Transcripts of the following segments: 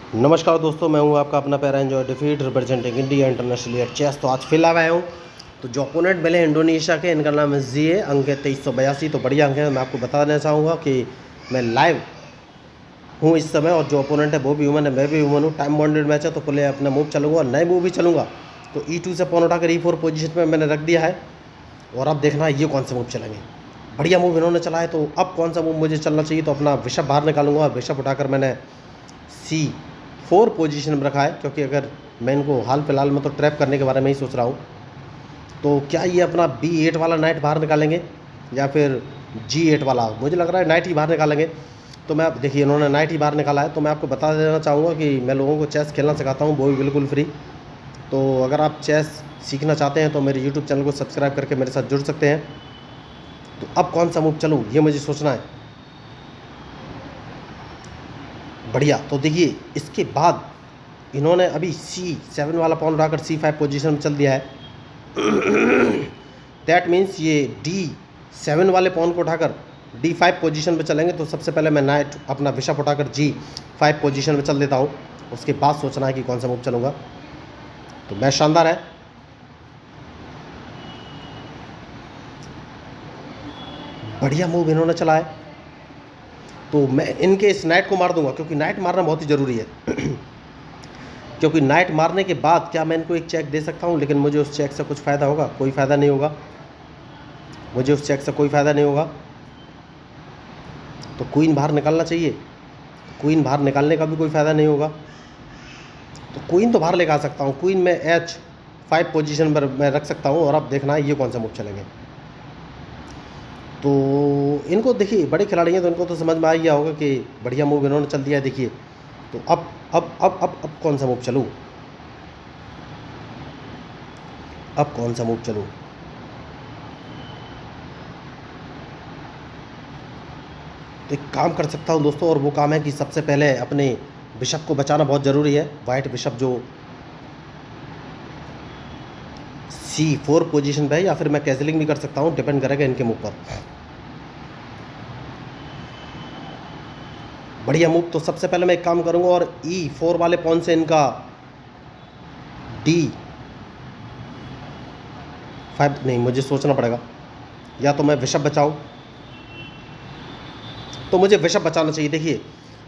नमस्कार दोस्तों, मैं हूं आपका अपना प्यारा एंजॉय डिफीट representing India international at chess. तो आज फिर आया हूं। तो जो ओपोनेंट मिले इंडोनेशिया के, इनका नाम है जीए, अंक है 2382। तो बढ़िया अंक है। मैं आपको बता देना चाहूँगा कि मैं लाइव हूँ इस समय, और जो ओपोनेंट है वो भी ह्यूमन है, मैं भी ह्यूमन हूँ। टाइम बाउंडेड मैच है तो पहले अपना मूव चलूँगा और नए मूव भी चलूँगा। तो E2 से पॉन उठाकर E4 पोजीशन में मैंने रख दिया है, और अब देखना है ये कौन से मूव चलेंगे। बढ़िया मूव इन्होंने चला है, तो अब कौन सा मूव मुझे चलना चाहिए। तो अपना बिशप बाहर निकालूंगा, और बिशप उठाकर मैंने C4 पोजीशन में रखा है, क्योंकि अगर मैं इनको हाल फिलहाल में तो ट्रैप करने के बारे में ही सोच रहा हूँ। तो क्या ये अपना B8 वाला नाइट बाहर निकालेंगे या फिर G8 वाला? मुझे लग रहा है नाइट ही बाहर निकालेंगे। तो मैं, अब देखिए इन्होंने नाइट ही बाहर निकाला है। तो मैं आपको बता देना चाहूँगा कि मैं लोगों को चेस खेलना सिखाता हूँ, वो भी बिल्कुल फ्री। तो अगर आप चेस सीखना चाहते हैं तो मेरे यूट्यूब चैनल को सब्सक्राइब करके मेरे साथ जुड़ सकते हैं। तो अब कौन सा मूव चलूँ ये मुझे सोचना है। बढ़िया। तो देखिए इसके बाद इन्होंने अभी C7 वाला पॉन उठाकर C5 पोजीशन में चल दिया है। दैट मीन्स ये D7 वाले पॉन को उठाकर D5 पोजीशन पे चलेंगे। तो सबसे पहले मैं नाइट अपना बिशप उठाकर G5 पोजीशन में चल देता हूँ। उसके बाद सोचना है कि कौन सा मूव चलूँगा। तो मैच शानदार है। बढ़िया मूव इन्होंने चला है। तो मैं इनके इस नाइट को मार दूंगा, क्योंकि नाइट मारना बहुत ही ज़रूरी है। क्योंकि नाइट मारने के बाद क्या मैं इनको एक चेक दे सकता हूँ, लेकिन मुझे उस चेक से कुछ फ़ायदा होगा? कोई फ़ायदा नहीं होगा। मुझे उस चेक से कोई फ़ायदा नहीं होगा। तो क्वीन बाहर निकालना चाहिए। क्वीन बाहर निकालने का भी कोई फ़ायदा नहीं होगा। तो क्वीन तो बाहर लेकर आ सकता हूँ। क्वीन में H5 पोजीशन पर मैं रख सकता हूँ, और अब देखना है ये कौन सा मूव चलेंगे। तो इनको देखिए, बड़े खिलाड़ी हैं तो इनको तो समझ में आ गया होगा कि बढ़िया मूव इन्होंने चल दिया है। देखिए तो अब कौन सा मूव चलूँ? अब कौन सा मूव चलूँ? तो एक काम कर सकता हूँ दोस्तों, और वो काम है कि सबसे पहले अपने बिशप को बचाना बहुत ज़रूरी है। वाइट बिशप जो C4 पोजीशन पे है, या फिर मैं कैसलिंग भी कर सकता हूँ, डिपेंड करेगा इनके मूव पर। बढ़िया मूव। तो सबसे पहले मैं एक काम करूँगा, और E4 वाले पॉन से इनका D5 नहीं, मुझे सोचना पड़ेगा। या तो मैं बिशप बचाऊँ, तो मुझे बिशप बचाना चाहिए। देखिए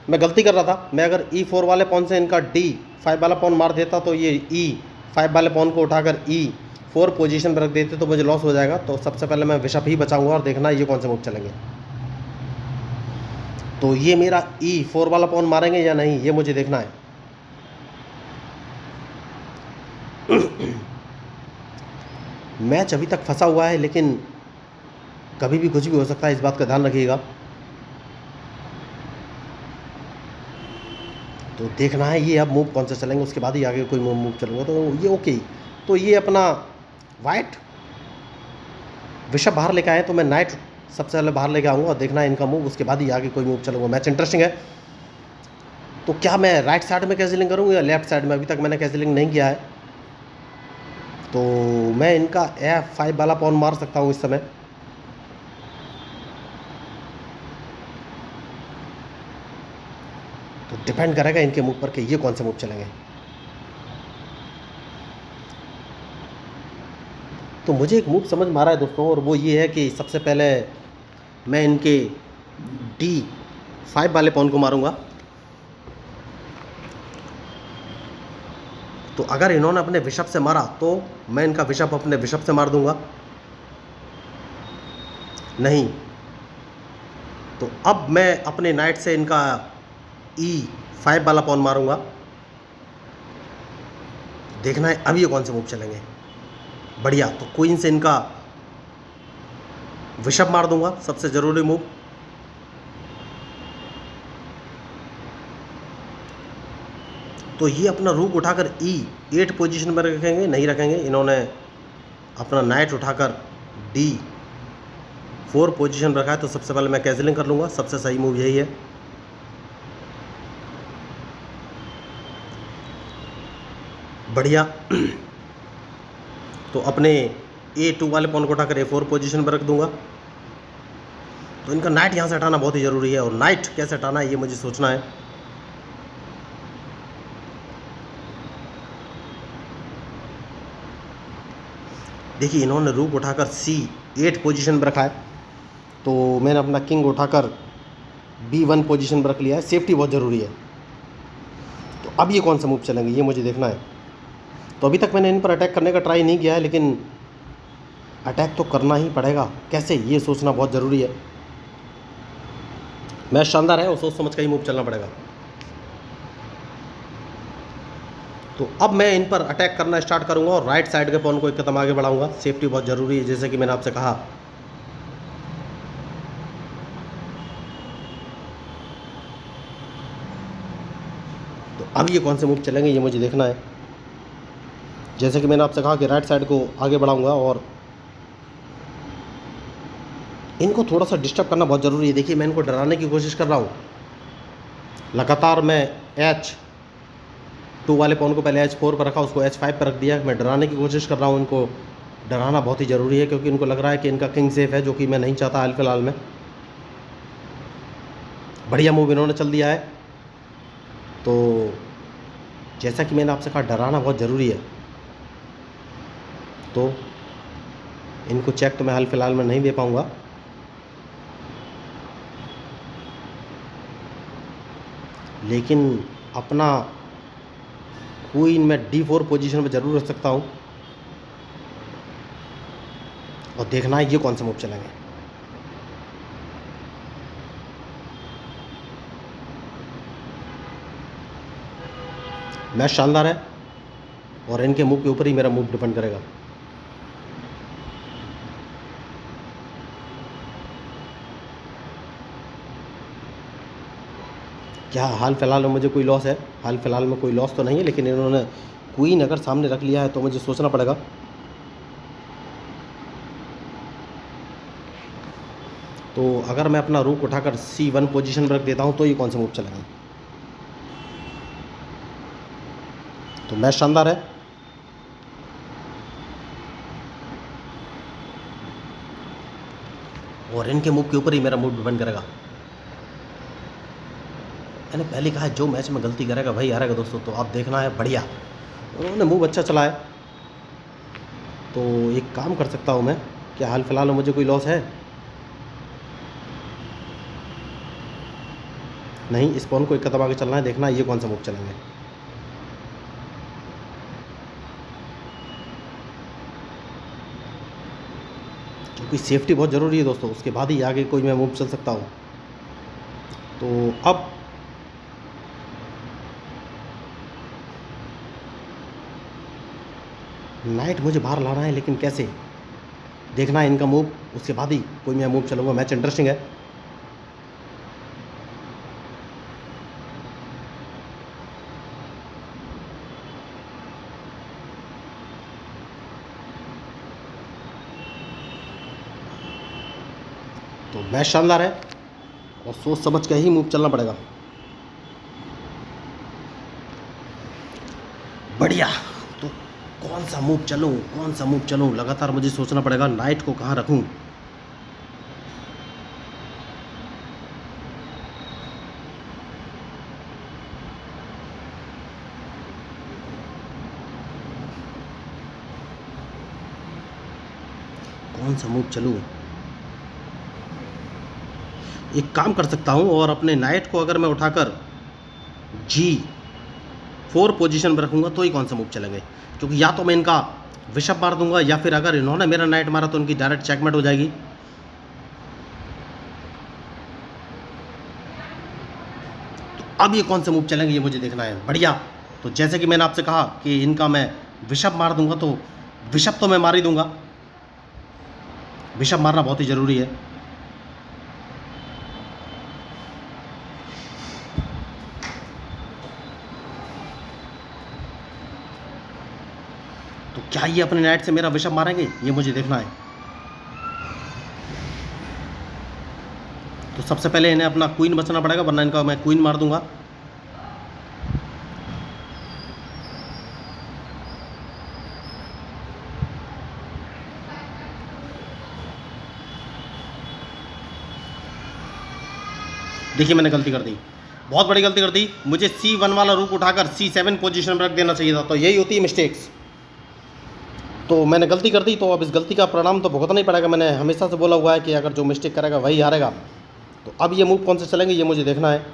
मैं गलती कर रहा था। मैं अगर E4 वाले पॉन से इनका D5 वाला पॉन मार देता, तो ये E5 वाले पॉन को उठाकर E4 पोजीशन पर रख देते, तो मुझे लॉस हो जाएगा। तो सबसे पहले मैं बिशप ही बचाऊंगा, और देखना ये कौन से मूव चलेंगे। तो ये मेरा E4 वाला पॉन मारेंगे या नहीं, ये मुझे देखना है। मैच अभी तक फंसा हुआ है, लेकिन कभी भी कुछ भी हो सकता है, इस बात का ध्यान रखिएगा। तो देखना है ये अब मूव कौन सा चलेंगे, उसके बाद ही आगे कोई मूव चलूँगा। तो ये ओके। तो ये अपना वाइट बिशप बाहर लेकर आए, तो मैं नाइट सबसे पहले बाहर लेके आऊँगा, और देखना है इनका मूव, उसके बाद ही आगे कोई मूव चलूँगा। मैच इंटरेस्टिंग है। तो क्या मैं राइट साइड में कैसलिंग करूँगा या लेफ्ट साइड में? अभी तक मैंने कैसलिंग नहीं किया है। तो मैं इनका F5 वाला पॉन मार सकता हूँ इस समय। तो डिपेंड करेगा इनके मूव पर कि ये कौन से मूव चलेंगे। तो मुझे एक मूव समझ में आ रहा है दोस्तों, और वो ये है कि सबसे पहले मैं इनके D5 वाले पॉन को मारूंगा। तो अगर इन्होंने अपने बिशप से मारा, तो मैं इनका बिशप अपने बिशप से मार दूंगा। नहीं, तो अब मैं अपने नाइट से इनका E5 वाला पॉन मारूंगा। देखना है अब ये कौन से मूव चलेंगे। बढ़िया। तो क्वीन से इनका बिशप मार दूंगा, सबसे ज़रूरी मूव। तो ये अपना रूक उठाकर E8 पोजीशन पर रखेंगे, नहीं रखेंगे। इन्होंने अपना नाइट उठाकर D4 पोजीशन रखा है, तो सबसे पहले मैं कैसलिंग कर लूँगा। सबसे सही मूव यही है। बढ़िया। तो अपने A2 वाले पॉन को उठाकर A4 पोजीशन पर रख दूंगा। तो इनका नाइट यहाँ से हटाना बहुत ही ज़रूरी है, और नाइट कैसे हटाना है ये मुझे सोचना है। देखिए इन्होंने रूक उठाकर C8 पोजीशन पर रखा है, तो मैंने अपना किंग उठाकर B1 पोजीशन पर रख लिया है। सेफ्टी बहुत ज़रूरी है। तो अब ये कौन सा मूव चलेंगे ये मुझे देखना है। तो अभी तक मैंने इन पर अटैक करने का ट्राई नहीं किया है, लेकिन अटैक तो करना ही पड़ेगा। कैसे, ये सोचना बहुत ज़रूरी है। मैच शानदार है और सोच समझ कर ही मूव चलना पड़ेगा। तो अब मैं इन पर अटैक करना स्टार्ट करूंगा और राइट साइड के पॉन को एक कदम आगे बढ़ाऊंगा। सेफ्टी बहुत ज़रूरी है, जैसे कि मैंने आपसे कहा। तो अब ये कौन से मूव चलेंगे ये मुझे देखना है। जैसे कि मैंने आपसे कहा कि राइट साइड को आगे बढ़ाऊंगा और इनको थोड़ा सा डिस्टर्ब करना बहुत ज़रूरी है। देखिए मैं इनको डराने की कोशिश कर रहा हूँ। लगातार मैं H2 वाले पॉन को पहले H4 पर रखा, उसको H5 पर रख दिया। मैं डराने की कोशिश कर रहा हूँ। इनको डराना बहुत ही ज़रूरी है, क्योंकि इनको लग रहा है कि इनका किंग सेफ है, जो कि मैं नहीं चाहता हाल फिलहाल में। बढ़िया मूव इन्होंने चल दिया है। तो जैसा कि मैंने आपसे कहा, डराना बहुत ज़रूरी है। तो इनको चेक तो मैं हाल फिलहाल में नहीं दे पाऊँगा, लेकिन अपना क्वीन मैं D4 पोजीशन पर ज़रूर रख सकता हूँ। और देखना है ये कौन सा मूव चलेंगे। मैच शानदार है और इनके मूव के ऊपर ही मेरा मूव डिपेंड करेगा। क्या हाल फिलहाल में मुझे कोई लॉस है? हाल फिलहाल में कोई लॉस तो नहीं है, लेकिन इन्होंने क्वीन अगर सामने रख लिया है तो मुझे सोचना पड़ेगा। तो अगर मैं अपना रूक उठाकर C1 पोजीशन पर रख देता हूं तो ये कौन सा मूव चलेगा। तो मैच शानदार है। और इनके मूव के ऊपर ही मेरा मूव डिपेंड करेगा। मैंने पहले कहा है, जो मैच में गलती करेगा वही हारेगा दोस्तों। तो आप देखना है। बढ़िया, उन्होंने मूव अच्छा चलाया। तो एक काम कर सकता हूँ मैं, क्या हाल फिलहाल में मुझे कोई लॉस है? नहीं, इस पॉन को एक कदम आगे चलना है। देखना ये कौन सा मूव चलेंगे। क्योंकि सेफ्टी बहुत ज़रूरी है दोस्तों, उसके बाद ही आगे कोई मैं मूव चल सकता हूँ। तो अब नाइट मुझे बाहर लाना है, लेकिन कैसे, देखना है इनका मूव, उसके बाद ही कोई मैं मूव चलूँगा। मैच इंटरेस्टिंग है। तो मैच शानदार है और सोच समझ के ही मूव चलना पड़ेगा। बढ़िया। तो कौन सा मूव चलूँ, कौन सा मूव चलूँ, लगातार मुझे सोचना पड़ेगा। नाइट को कहाँ रखूँ। कौन सा मूव चलूँ। एक काम कर सकता हूँ और अपने नाइट को अगर मैं उठाकर G4 पोजीशन पर रखूँगा तो ही कौन सा मूव चलेंगे। क्योंकि या तो मैं इनका बिशप मार दूंगा, या फिर अगर इन्होंने मेरा नाइट मारा तो उनकी डायरेक्ट चेकमेट हो जाएगी। तो अब ये कौन से मूव चलेंगे ये मुझे देखना है। बढ़िया। तो जैसे कि मैंने आपसे कहा कि इनका मैं बिशप मार दूंगा, तो बिशप तो मैं मार ही दूंगा। बिशप मारना बहुत ही ज़रूरी है। तो क्या ये अपने नाइट से मेरा बिशप मारेंगे ये मुझे देखना है। तो सबसे पहले इन्हें अपना क्वीन बचाना पड़ेगा, वरना इनका मैं क्वीन मार दूंगा। देखिए मैंने गलती कर दी, बहुत बड़ी गलती कर दी। मुझे C1 वाला रूक उठाकर C7 पोजीशन पर रख देना चाहिए था। तो यही होती है मिस्टेक्स। तो मैंने गलती कर दी, तो अब इस गलती का परिणाम तो भुगतना ही पड़ेगा। मैंने हमेशा से बोला हुआ है कि अगर जो मिस्टेक करेगा वही हारेगा। तो अब ये मूव कौन से चलेंगे ये मुझे देखना है।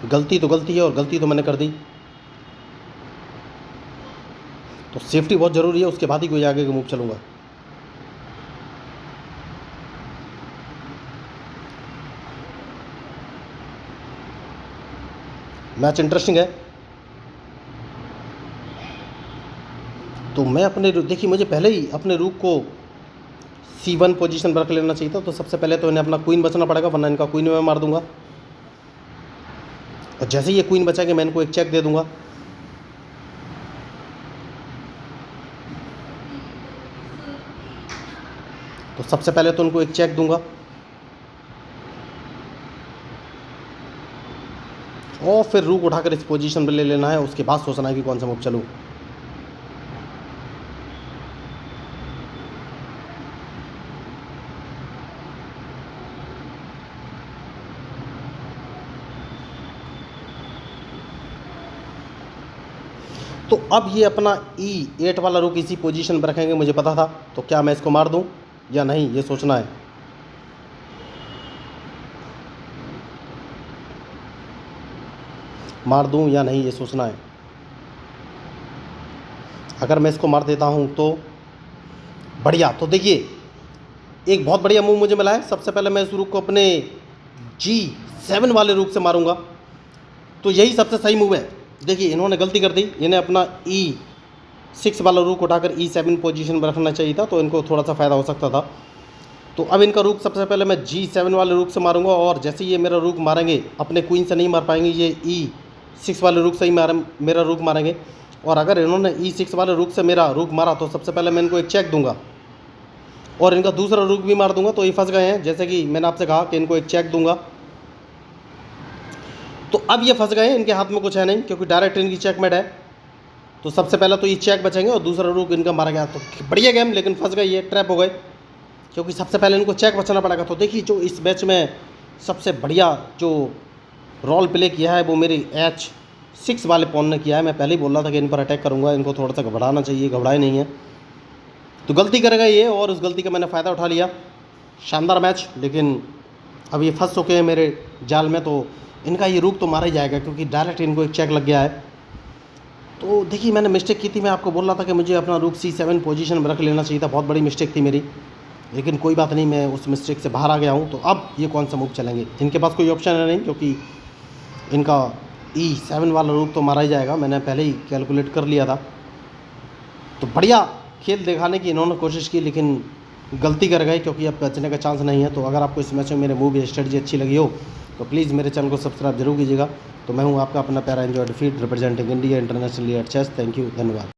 गलती तो गलती है और गलती तो मैंने कर दी, तो सेफ्टी बहुत ज़रूरी है, उसके बाद ही कोई आगे का मूव चलूँगा। मैच इंटरेस्टिंग है। तो मैं अपने देखिए मुझे पहले ही अपने रूक को C1 पोजीशन पर रख लेना चाहिए था। तो सबसे पहले तो इन्हें अपना क्वीन बचना पड़ेगा, वरना इनका क्वीन मैं मार दूंगा। और जैसे ही ये क्वीन बचाएंगे मैं इनको एक चेक दे दूंगा। तो सबसे पहले तो उनको एक चेक दूंगा और फिर रूक उठाकर इस पोजीशन पर ले लेना है। उसके बाद सोचना है कि कौन सा मूव चलूँ। तो अब ये अपना E8 वाला रुक इसी पोजीशन पर रखेंगे, मुझे पता था। तो क्या मैं इसको मार दूं या नहीं ये सोचना है। मार दूं या नहीं ये सोचना है। अगर मैं इसको मार देता हूं तो बढ़िया। तो देखिए एक बहुत बढ़िया मूव मुझे मिला है। सबसे पहले मैं इस रुक को अपने G7 वाले रुक से मारूंगा। तो यही सबसे सही मूव है। देखिए इन्होंने गलती कर दी, इन्हें अपना E6 वाला रुक उठाकर E7 पोजीशन पर रखना चाहिए था, तो इनको थोड़ा सा फ़ायदा हो सकता था। तो अब इनका रुक सबसे पहले मैं G7 वाले रुक से मारूंगा, और जैसे ये मेरा रुक मारेंगे अपने क्वीन से नहीं मार पाएंगे, ये E6 वाले रुक से ही मेरा रुक मारेंगे। और अगर इन्होंने E6 वाले रुक से मेरा रुक मारा तो सबसे पहले मैं इनको एक चेक दूंगा और इनका दूसरा रुक भी मार दूंगा। तो ये फंस गए हैं, जैसे कि मैंने आपसे कहा कि इनको एक चेक दूंगा। तो अब ये फंस गए हैं, इनके हाथ में कुछ है नहीं, क्योंकि डायरेक्ट इनकी चेकमेट है। तो सबसे पहले तो ये चेक बचेंगे और दूसरा रुक इनका मारा गया। तो बढ़िया गेम, लेकिन फंस गए, ये ट्रैप हो गए, क्योंकि सबसे पहले इनको चेक बचाना पड़ेगा। तो देखिए जो इस मैच में सबसे बढ़िया जो रोल प्ले किया है वो मेरी H6 वाले पॉन ने किया है। मैं पहले ही बोल रहा था कि इन पर अटैक करूँगा, इनको थोड़ा सा घबराना चाहिए, घबराए नहीं है। तो गलती करेगा ये, और उस गलती का मैंने फ़ायदा उठा लिया। शानदार मैच, लेकिन अब ये फंस चुके हैं मेरे जाल में। तो इनका ये रुक तो मारा ही जाएगा, क्योंकि डायरेक्ट इनको एक चेक लग गया है। तो देखिए मैंने मिस्टेक की थी, मैं आपको बोल रहा था कि मुझे अपना रुक C7 पोजीशन में रख लेना चाहिए था। बहुत बड़ी मिस्टेक थी मेरी, लेकिन कोई बात नहीं, मैं उस मिस्टेक से बाहर आ गया हूँ। तो अब ये कौन सा मूव चलेंगे, इनके पास कोई ऑप्शन है नहीं, क्योंकि इनका E7 वाला रुक तो मारा ही जाएगा, मैंने पहले ही कैलकुलेट कर लिया था। तो बढ़िया खेल दिखाने की इन्होंने कोशिश की, लेकिन गलती कर गए, क्योंकि अब बचने का चांस नहीं है। तो अगर आपको इस मैच में मेरे मूव या स्ट्रेटजी अच्छी लगी हो तो प्लीज़ मेरे चैनल को सब्सक्राइब जरूर कीजिएगा। तो मैं हूं आपका अपना प्यारा एंजॉय डिफीट representing India internationally at chess. Thank you, धन्यवाद।